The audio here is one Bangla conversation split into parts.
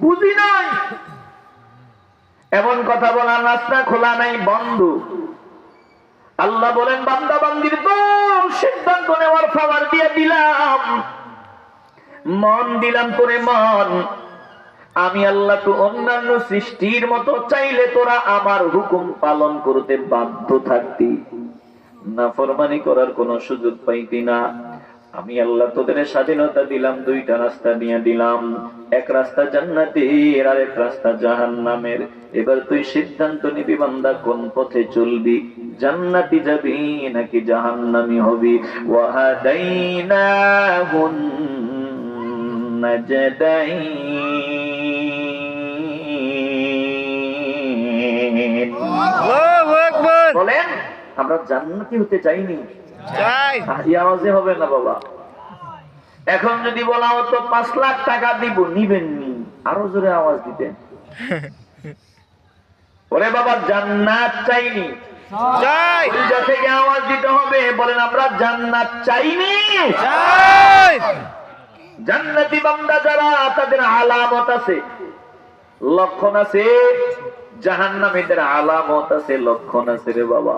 বুঝি নাই, এমন কথা বলার রাস্তা খোলা নাই, বন্ধ। আল্লাহ বলেন বান্দা বান্দির তো সিদ্ধান্ত নেওয়ার পাওয়ার দিয়ে দিলাম, মন দিলাম তোরে মন। আমি আল্লাহ তো অন্যান্য সৃষ্টির মতো চাইলে তোরা আমার হুকুম পালন করতে বাধ্য থাকতি, নাফরমানি করার কোন সুযোগ পাইতি না। আমি আল্লাহ তোদের স্বাধীনতা দিলাম, দুইটা রাস্তা নিয়ে দিলাম, এক রাস্তা জান্নাতের আর এক রাস্তা জাহান্নামের। এবার তুই সিদ্ধান্ত নিবি বান্দা কোন পথে চলবি, জান্নাতি যাবি নাকি জাহান্নামী হবি। ওয়াহাদাইনাহুন নাজদাইন। আল্লাহু আকবার। বলেন আমরা জান্নাতি হতে চাইনি, চাই। এই আওয়াজে হবে না বাবা। এখন যদি বলা হতো 5 লাখ টাকা দিব, নিবেন নি? আরো জোরে আওয়াজ দিতেন। ওরে বাবা জান্নাত চাইনি, চাই। ওইটা থেকে আওয়াজ দিতে হবে, বলেন আমরা জান্নাত চাইনি। চাই। জান্নাতি বান্দা যারা তাদের আলামত আছে, লক্ষণ আছে, জাহান্নামীদের আলামত আছে, লক্ষণ আছে রে বাবা।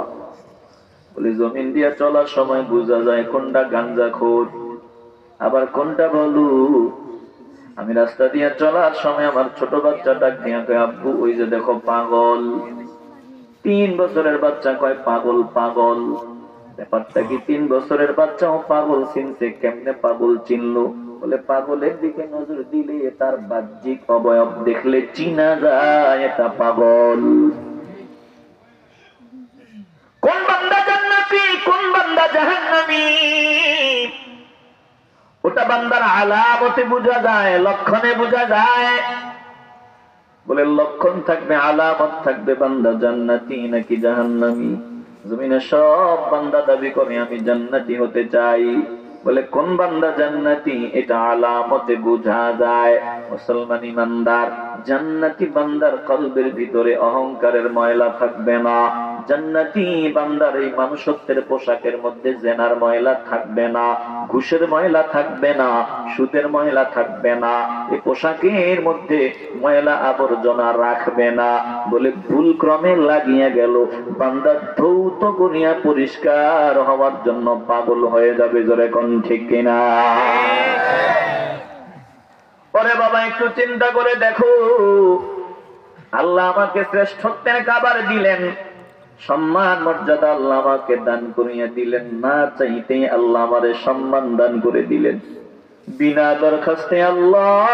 বলে জমিন দিয়ে চলার সময় বোঝা যায় কোনটা গাঞ্জাখোর আবার কোনটা বলু। আমি রাস্তা দিয়ে চলার সময় আমার ছোট বাচ্চাটা দিয়ে কয় আব্বু ওই যে দেখো পাগল। 3 বছরের বাচ্চা কয় পাগল পাগল। ব্যাপারটা কি 3 বছরের বাচ্চাও পাগল চিনছে? কেমনে পাগল চিনলো? বলে পাগলের দিকে নজর দিলে তার বাহ্যিক অবয়ব দেখলে চিনা যায় এটা পাগল। কোন বান্দা জান্নাতি কোন বান্দা জাহান্নামী ওটা বান্দার আলামতে বোঝা যায়, লক্ষণে বোঝা যায়। বলে লক্ষণ থাকবে, আলামত থাকবে, বান্দা জান্নাতি নাকি জাহান্নামী। জমিনে সব বান্দা দাবি করে আমি জান্নাতি হতে চাই। বলে কোন বান্দা জান্নাতি এটা আলামতে বোঝা যায়। মুসলমান ইমানদার জান্নাতি বান্দার কলবের ভিতরে অহংকারের ময়লা থাকবে না। জান্নাতি বান্দার এই মানুষত্বের পোশাকের মধ্যে জেনার ময়লা থাকবে না, ঘুষের ময়লা থাকবে না, সুদের ময়লা থাকবে না, এই পোশাকের মধ্যে ময়লা আবর্জনা রাখবে না। বলে ভুল ক্রমে লাগিয়ে গেল, বান্দা ধৌত করিয়া পরিষ্কার হওয়ার জন্য পাগল হয়ে যাবে। জোরে কোন ঠিক কিনা? পরে বাবা একটু চিন্তা করে দেখো, আল্লাহ আমাকে শ্রেষ্ঠত্বের খাবার দিলেন, সম্মান মর্যাদা আল্লাহ আমাকে দান করিয়া দিলেন, না চাইতেই আল্লাহ আমারে সম্মান দান করে দিলেন। বিনা দরখাস্তে আল্লাহ